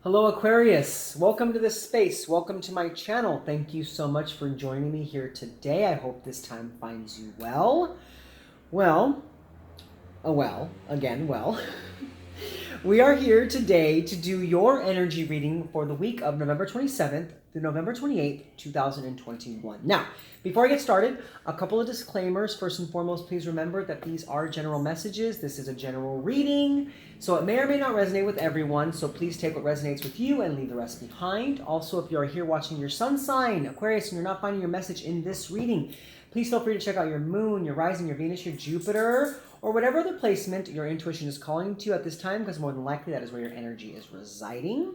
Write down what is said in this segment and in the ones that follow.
Hello Aquarius, welcome to this space, welcome to my channel. Thank you so much for joining me here today. I hope this time finds you well. Well. We are here today to do your energy reading for the week of November 27th through November 28th, 2021. Now, before I get started, a couple of disclaimers. First and foremost, please remember that these are general messages. This is a general reading, so it may or may not resonate with everyone. So please take what resonates with you and leave the rest behind. Also, if you are here watching your sun sign, Aquarius, and you're not finding your message in this reading, please feel free to check out your moon, your rising, your Venus, your Jupiter, or whatever other placement your intuition is calling to at this time, because more than likely that is where your energy is residing.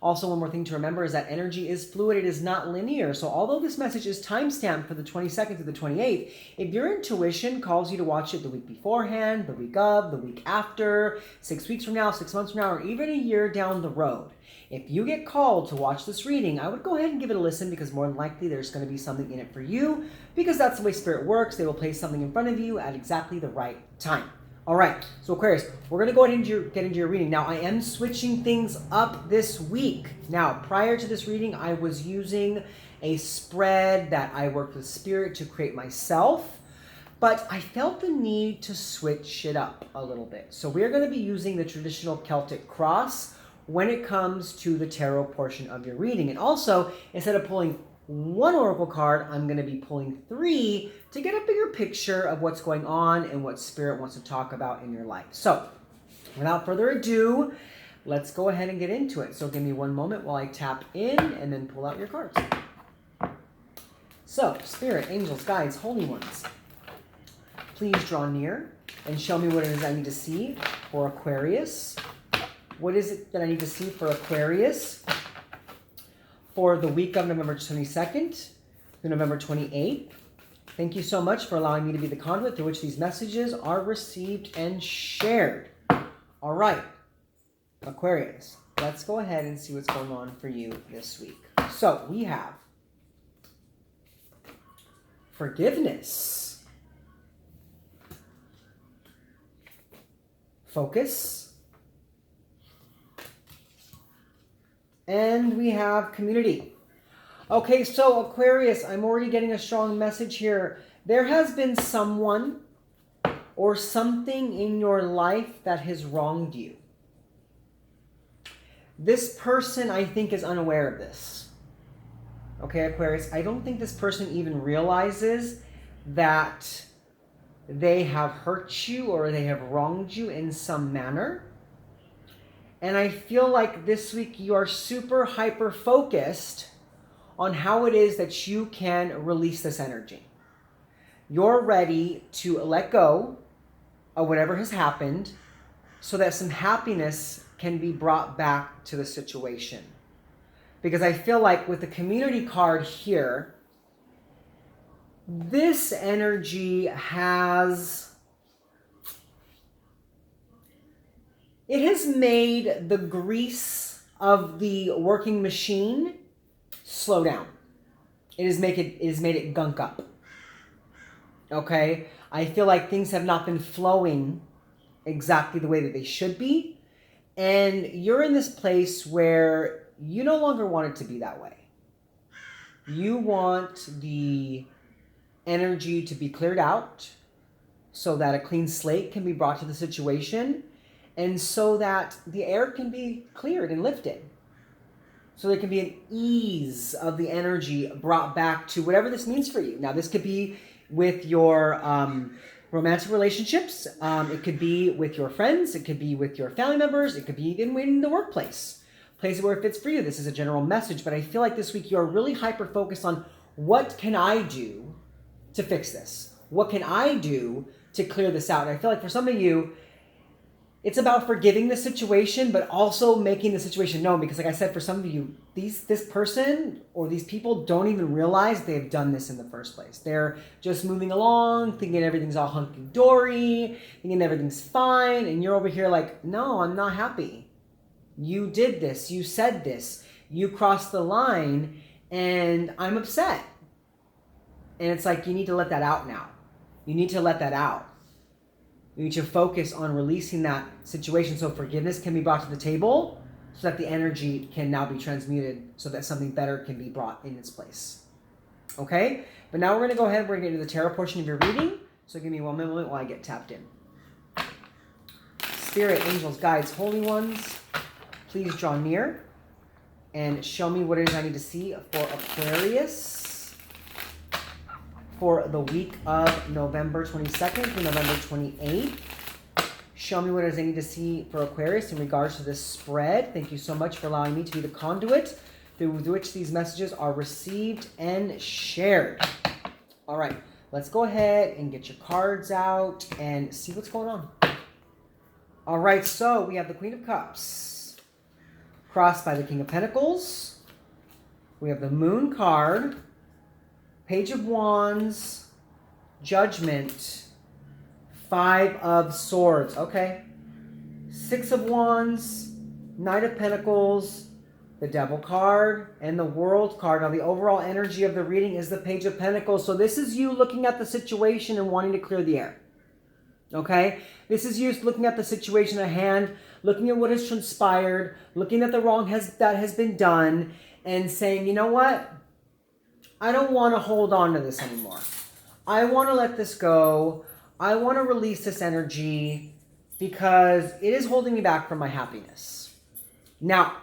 Also, one more thing to remember is that energy is fluid. It is not linear. So although this message is timestamped for the 22nd to the 28th, if your intuition calls you to watch it the week beforehand, the week of, the week after, 6 weeks from now, 6 months from now, or even a year down the road, if you get called to watch this reading, I would go ahead and give it a listen, because more than likely there's going to be something in it for you, because that's the way Spirit works. They will place something in front of you at exactly the right time. All right, so Aquarius, we're going to go ahead and get into your reading. Now, I am switching things up this week. Now, prior to this reading, I was using a spread that I worked with Spirit to create myself, but I felt the need to switch it up a little bit. So we're going to be using the traditional Celtic cross when it comes to the tarot portion of your reading. And also, instead of pulling one oracle card, I'm going to be pulling 3 to get a bigger picture of what's going on and what Spirit wants to talk about in your life. So, without further ado, let's go ahead and get into it. So give me one moment while I tap in and then pull out your cards. So, Spirit, angels, guides, holy ones, please draw near and show me what it is I need to see for Aquarius. What is it that I need to see for Aquarius for the week of November 22nd through November 28th? Thank you so much for allowing me to be the conduit through which these messages are received and shared. All right, Aquarius, let's go ahead and see what's going on for you this week. So we have forgiveness, focus, and we have community. Okay, so Aquarius, I'm already getting a strong message here. There has been someone or something in your life that has wronged you. This person, I think, is unaware of this. Okay, Aquarius, I don't think this person even realizes that they have hurt you or they have wronged you in some manner. And I feel like this week you are super hyper focused on how it is that you can release this energy. You're ready to let go of whatever has happened so that some happiness can be brought back to the situation. Because I feel like with the community card here, this energy has made the grease of the working machine slow down. It has made it gunk up. Okay? I feel like things have not been flowing exactly the way that they should be. And you're in this place where you no longer want it to be that way. You want the energy to be cleared out so that a clean slate can be brought to the situation, and so that the air can be cleared and lifted. So there can be an ease of the energy brought back to whatever this means for you. Now, this could be with your romantic relationships. It could be with your friends. It could be with your family members. It could be even in the workplace. Place where it fits for you. This is a general message, but I feel like this week you're really hyper-focused on what can I do to fix this? What can I do to clear this out? And I feel like for some of you, it's about forgiving the situation, but also making the situation known. Because like I said, for some of you, this person or these people don't even realize they've done this in the first place. They're just moving along, thinking everything's all hunky-dory, thinking everything's fine. And you're over here like, no, I'm not happy. You did this. You said this. You crossed the line, and I'm upset. And it's like, you need to let that out now. You need to let that out. You need to focus on releasing that situation so forgiveness can be brought to the table so that the energy can now be transmuted so that something better can be brought in its place. Okay? But now we're going to go ahead, we're going to get into the tarot portion of your reading. So give me 1 moment while I get tapped in. Spirit, angels, guides, holy ones, please draw near and show me what it is I need to see for Aquarius for the week of November 22nd through November 28th. Show me what it is I need to see for Aquarius in regards to this spread. Thank you so much for allowing me to be the conduit through which these messages are received and shared. All right, let's go ahead and get your cards out and see what's going on. All right, so we have the Queen of Cups crossed by the King of Pentacles. We have the Moon card, Page of Wands, Judgment, 5 of Swords. Okay. 6 of Wands, Knight of Pentacles, the Devil card, and the World card. Now, the overall energy of the reading is the Page of Pentacles. So this is you looking at the situation and wanting to clear the air. Okay? This is you looking at the situation at hand, looking at what has transpired, looking at the wrong that has been done, and saying, you know what? I don't want to hold on to this anymore. I want to let this go. I want to release this energy because it is holding me back from my happiness. Now,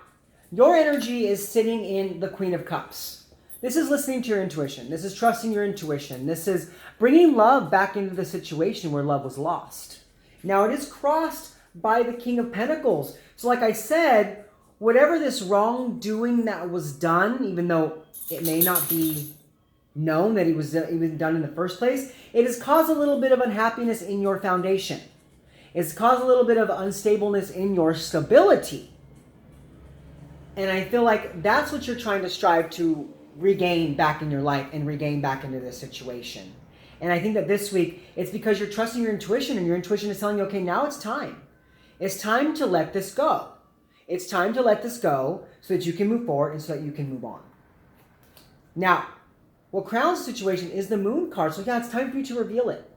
your energy is sitting in the Queen of Cups. This is listening to your intuition. This is trusting your intuition. This is bringing love back into the situation where love was lost. Now, it is crossed by the King of Pentacles. So like I said, whatever this wrongdoing that was done, even though it may not be known that it was even done in the first place, it has caused a little bit of unhappiness in your foundation. It's caused a little bit of unstableness in your stability. And I feel like that's what you're trying to strive to regain back in your life and regain back into this situation. And I think that this week, it's because you're trusting your intuition, and your intuition is telling you, okay, now it's time. It's time to let this go. It's time to let this go so that you can move forward and so that you can move on. Now, what crowns the situation is the Moon card. So yeah, it's time for you to reveal it.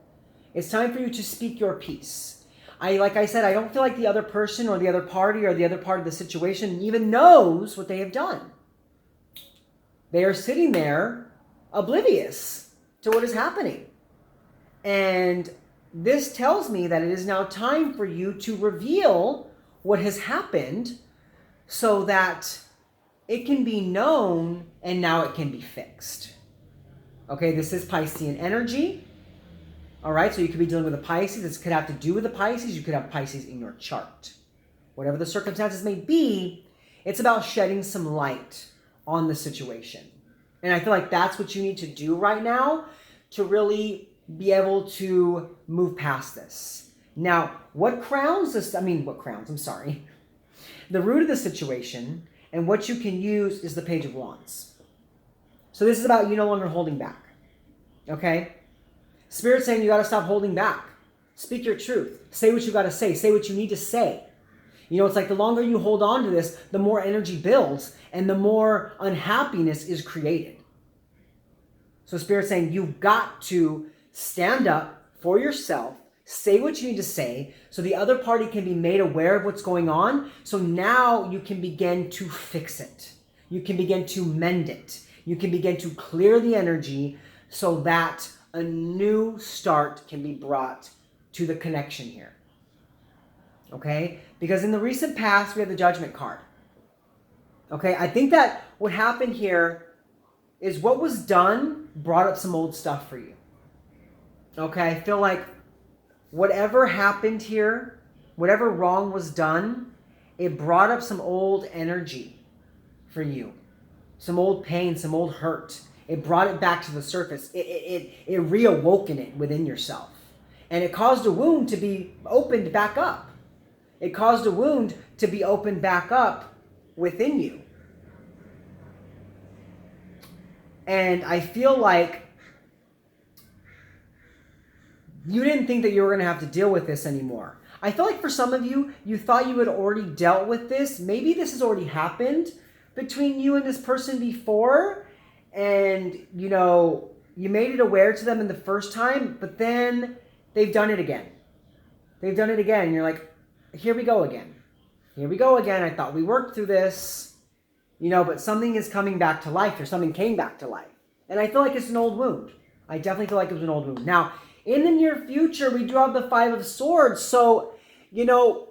It's time for you to speak your piece. Like I said, I don't feel like the other person or the other party or the other part of the situation even knows what they have done. They are sitting there oblivious to what is happening. And this tells me that it is now time for you to reveal what has happened so that it can be known and now it can be fixed. Okay, this is Piscean energy. All right, so you could be dealing with a Pisces. This could have to do with a Pisces. You could have Pisces in your chart. Whatever the circumstances may be, it's about shedding some light on the situation. And I feel like that's what you need to do right now to really be able to move past this. Now, what crowns this? The root of the situation and what you can use is the Page of Wands. So this is about you no longer holding back. Okay? Spirit's saying you got to stop holding back. Speak your truth. Say what you got to say. Say what you need to say. You know, it's like the longer you hold on to this, the more energy builds and the more unhappiness is created. So Spirit's saying you've got to stand up for yourself, say what you need to say so the other party can be made aware of what's going on. So now you can begin to fix it. You can begin to mend it. You can begin to clear the energy so that a new start can be brought to the connection here. Okay? Because in the recent past, we have the Judgment card. Okay? I think that what happened here is what was done brought up some old stuff for you. Okay? I feel like whatever happened here, whatever wrong was done, it brought up some old energy for you. Some old pain, some old hurt. It brought it back to the surface. It reawoken it within yourself. And it caused a wound to be opened back up. It caused a wound to be opened back up within you. And I feel like you didn't think that you were going to have to deal with this anymore. I feel like for some of you, you thought you had already dealt with this. Maybe this has already happened between you and this person before. And, you know, you made it aware to them in the first time, but then they've done it again. They've done it again. And you're like, here we go again. Here we go again. I thought we worked through this, you know, but something is coming back to life, or something came back to life. And I feel like it's an old wound. I definitely feel like it was an old wound. Now, in the near future, we do have the Five of Swords. So, you know,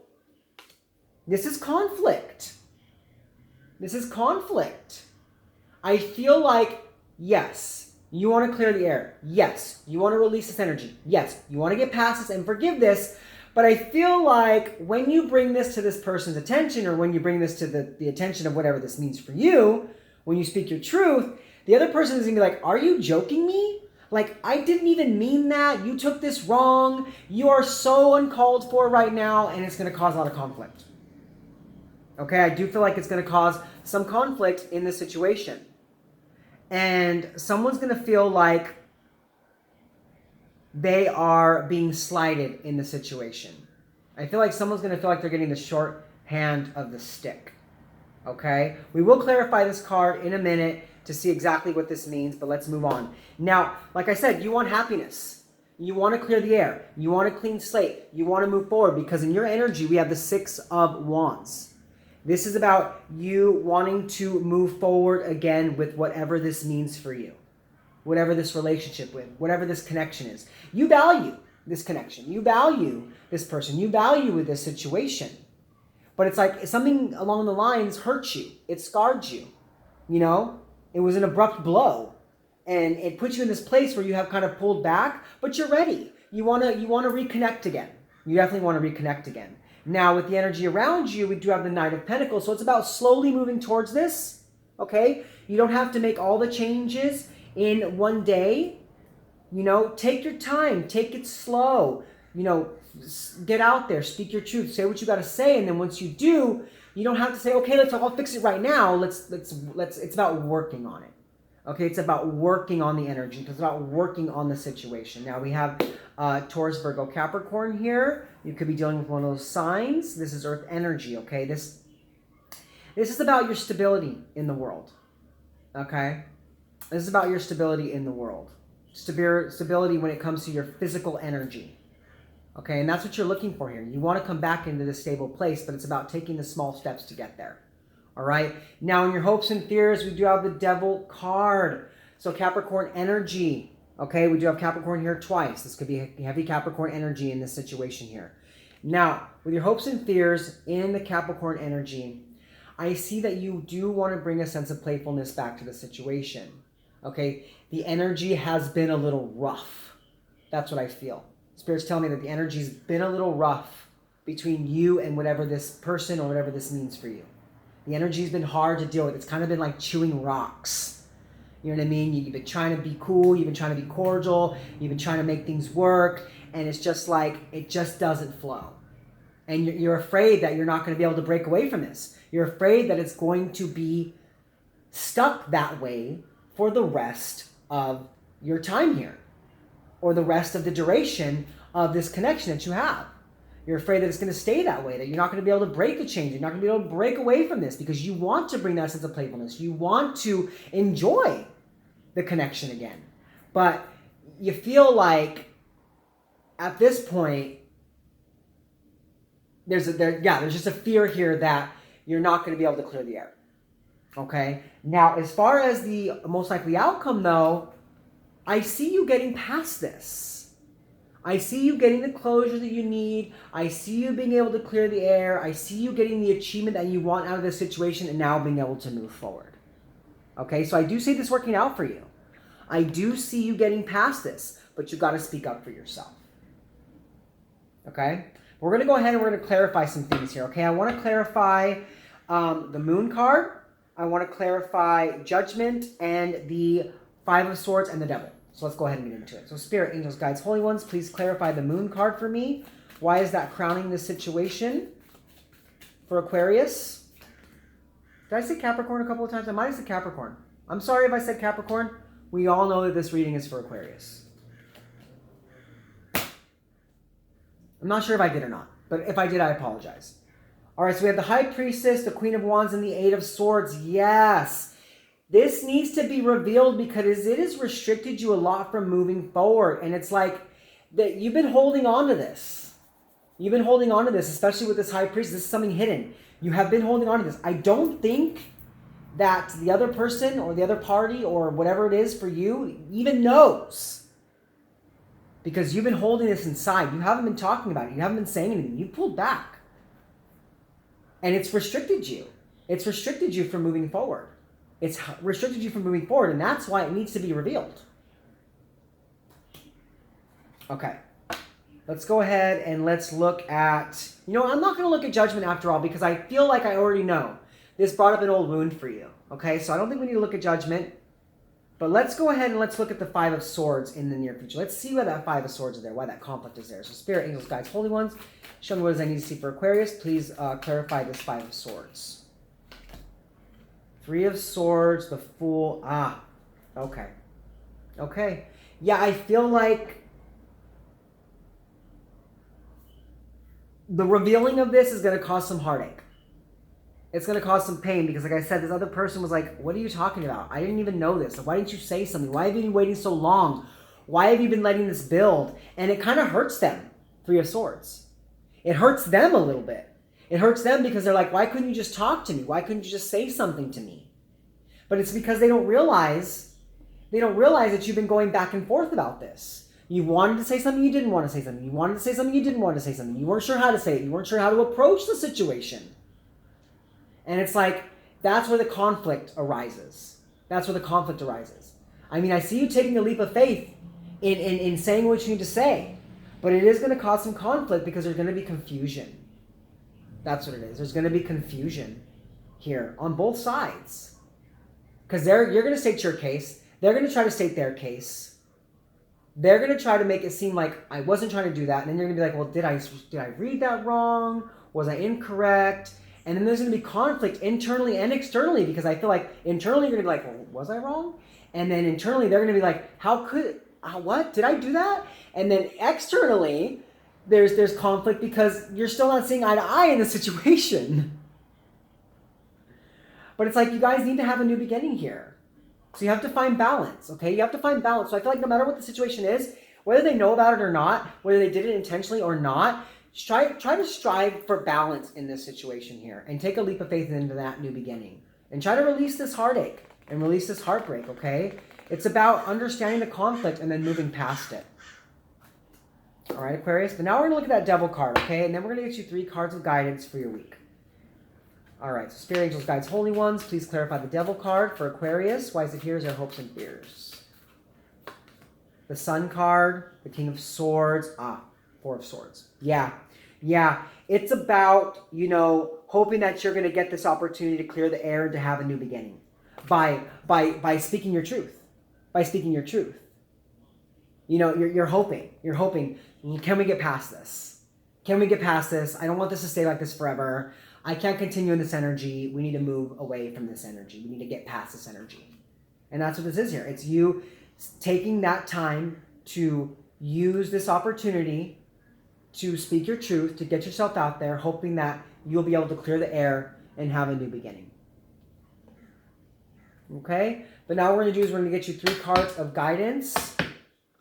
this is conflict. This is conflict. I feel like, yes, you want to clear the air. Yes, you want to release this energy. Yes, you want to get past this and forgive this. But I feel like when you bring this to this person's attention, or when you bring this to the attention of whatever this means for you, when you speak your truth, the other person is going to be like, are you joking me? Like, I didn't even mean that. You took this wrong. You are so uncalled for right now, and it's going to cause a lot of conflict. Okay, I do feel like it's going to cause some conflict in this situation. And someone's going to feel like they are being slighted in the situation. I feel like someone's going to feel like they're getting the short hand of the stick. Okay? We will clarify this card in a minute to see exactly what this means, but let's move on. Now, like I said, you want happiness. You want to clear the air. You want a clean slate. You want to move forward, because in your energy, we have the Six of Wands. This is about you wanting to move forward again with whatever this means for you. Whatever this relationship with, whatever this connection is. You value this connection. You value this person. You value this situation. But it's like something along the lines hurt you. It scarred you. You know? It was an abrupt blow. And it puts you in this place where you have kind of pulled back, but you're ready. You want to reconnect again. You definitely want to reconnect again. Now, with the energy around you, we do have the Knight of Pentacles. So it's about slowly moving towards this. Okay? You don't have to make all the changes in one day. You know, take your time. Take it slow. You know, get out there. Speak your truth. Say what you got to say. And then once you do, you don't have to say, okay, I'll fix it right now. It's about working on it. Okay, it's about working on the energy. It's about working on the situation. Now we have Taurus, Virgo, Capricorn here. You could be dealing with one of those signs. This is Earth energy, okay? This is about your stability in the world, okay? This is about your stability in the world. Stability when it comes to your physical energy, okay? And that's what you're looking for here. You want to come back into this stable place, but it's about taking the small steps to get there. All right. Now, in your hopes and fears, we do have the Devil card. So Capricorn energy. Okay. We do have Capricorn here twice. This could be heavy Capricorn energy in this situation here. Now, with your hopes and fears in the Capricorn energy, I see that you do want to bring a sense of playfulness back to the situation. Okay. The energy has been a little rough. That's what I feel. Spirit's telling me that the energy's been a little rough between you and whatever this person or whatever this means for you. The energy's been hard to deal with. It's kind of been like chewing rocks. You know what I mean? You've been trying to be cool. You've been trying to be cordial. You've been trying to make things work. And it's just like, it just doesn't flow. And you're afraid that you're not going to be able to break away from this. You're afraid that it's going to be stuck that way for the rest of your time here. Or the rest of the duration of this connection that you have. You're afraid that it's going to stay that way, that you're not going to be able to break the change. You're not going to be able to break away from this because you want to bring that sense of playfulness. You want to enjoy the connection again. But you feel like at this point, there's just a fear here that you're not going to be able to clear the air. Okay? Now, as far as the most likely outcome, though, I see you getting past this. I see you getting the closure that you need. I see you being able to clear the air. I see you getting the achievement that you want out of this situation and now being able to move forward. Okay, so I do see this working out for you. I do see you getting past this, but you got to speak up for yourself. Okay, we're going to go ahead and we're going to clarify some things here. Okay, I want to clarify the Moon card. I want to clarify Judgment and the Five of Swords and the Devil. So let's go ahead and get into it. So Spirit, Angels, Guides, Holy Ones, please clarify the Moon card for me. Why is that crowning the situation for Aquarius? Did I say Capricorn a couple of times? I might have said Capricorn. I'm sorry if I said Capricorn. We all know that this reading is for Aquarius. I'm not sure if I did or not. But if I did, I apologize. All right, so we have the High Priestess, the Queen of Wands, and the Eight of Swords. Yes. This needs to be revealed because it has restricted you a lot from moving forward. And it's like that you've been holding on to this. You've been holding on to this, especially with this High Priest. This is something hidden. You have been holding on to this. I don't think that the other person or the other party or whatever it is for you even knows. Because you've been holding this inside. You haven't been talking about it. You haven't been saying anything. You pulled back. And it's restricted you. It's restricted you from moving forward. It's restricted you from moving forward, and that's why it needs to be revealed. Okay. Let's go ahead and let's look at... I'm not going to look at judgment after all because I feel like I already know. This brought up an old wound for you. Okay, so I don't think we need to look at judgment. But let's go ahead and let's look at the Five of Swords in the near future. Let's see why that Five of Swords is there, why that conflict is there. So Spirit, Angels, Guides, Holy Ones, show me what it is I need to see for Aquarius. Please clarify this Five of Swords. Three of Swords, the Fool. Okay. Okay. Yeah, I feel like the revealing of this is going to cause some heartache. It's going to cause some pain because, like I said, this other person was like, what are you talking about? I didn't even know this. Why didn't you say something? Why have you been waiting so long? Why have you been letting this build? And it kind of hurts them, Three of Swords. It hurts them a little bit. It hurts them because they're like, why couldn't you just talk to me? Why couldn't you just say something to me? But it's because they don't realize that you've been going back and forth about this. You wanted to say something, you didn't want to say something. You wanted to say something, you didn't want to say something. You weren't sure how to say it. You weren't sure how to approach the situation. And it's like, that's where the conflict arises. That's where the conflict arises. I mean, I see you taking a leap of faith in saying what you need to say. But it is going to cause some conflict because there's going to be confusion. That's what it is. There's going to be confusion here on both sides. Because you're going to state your case. They're going to try to state their case. They're going to try to make it seem like I wasn't trying to do that. And then you're going to be like, well, did I read that wrong? Was I incorrect? And then there's going to be conflict internally and externally because I feel like internally you're going to be like, well, was I wrong? And then internally they're going to be like, what? Did I do that? And then externally there's conflict because you're still not seeing eye to eye in the situation. But it's like you guys need to have a new beginning here. So you have to find balance, okay? You have to find balance. So I feel like no matter what the situation is, whether they know about it or not, whether they did it intentionally or not, try to strive for balance in this situation here and take a leap of faith into that new beginning and try to release this heartache and release this heartbreak, okay? It's about understanding the conflict and then moving past it. All right, Aquarius. But now we're going to look at that Devil card, okay? And then we're going to get you 3 cards of guidance for your week. All right, so Spirit, Angels, Guides, Holy Ones, please clarify the Devil card for Aquarius. Why is it here? Is their hopes and fears? The Sun card, the King of Swords. 4 of Swords. Yeah. It's about, hoping that you're going to get this opportunity to clear the air and to have a new beginning by speaking your truth. By speaking your truth. You're hoping. Can we get past this? Can we get past this? I don't want this to stay like this forever. I can't continue in this energy. We need to move away from this energy. We need to get past this energy. And that's what this is here. It's you taking that time to use this opportunity to speak your truth, to get yourself out there, hoping that you'll be able to clear the air and have a new beginning. Okay? But now what we're going to do is we're going to get you 3 cards of guidance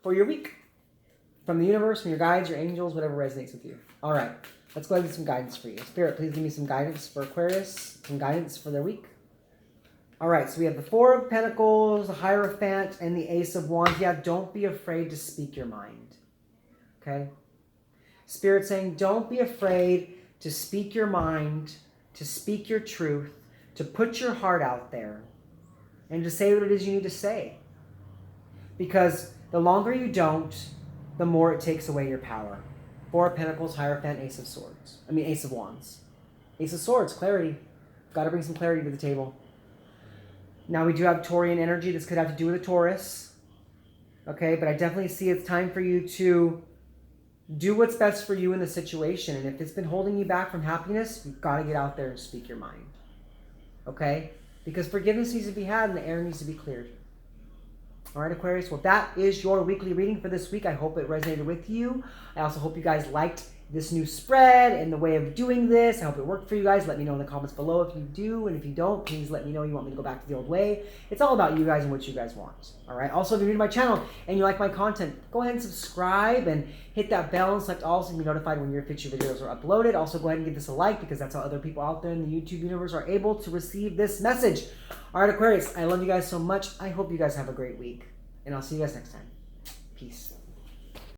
for your week. From the universe, from your guides, your angels, whatever resonates with you. All right. Let's go ahead and get some guidance for you. Spirit, please give me some guidance for Aquarius, some guidance for their week. All right, so we have the 4 of Pentacles, the Hierophant, and the Ace of Wands. Yeah, don't be afraid to speak your mind. Okay? Spirit saying, don't be afraid to speak your mind, to speak your truth, to put your heart out there, and to say what it is you need to say. Because the longer you don't, the more it takes away your power. 4 of Pentacles, Hierophant, Ace of Swords. Ace of Wands. Ace of Swords, clarity. Got to bring some clarity to the table. Now we do have Taurian energy. This could have to do with a Taurus. Okay, but I definitely see it's time for you to do what's best for you in the situation. And if it's been holding you back from happiness, you've got to get out there and speak your mind. Okay? Because forgiveness needs to be had and the air needs to be cleared. All right, Aquarius. Well, that is your weekly reading for this week. I hope it resonated with you. I also hope you guys liked this new spread and the way of doing this. I hope it worked for you guys. Let me know in the comments below if you do, and if you don't, please let me know you want me to go back to the old way. It's all about you guys and what you guys want. All right. Also, if you're new to my channel and you like my content, go ahead and subscribe and hit that bell and select all so you can be notified when your future videos are uploaded. Also, go ahead and give this a like because that's how other people out there in the YouTube universe are able to receive this message. All right, Aquarius, I love you guys so much. I hope you guys have a great week, and I'll see you guys next time. Peace.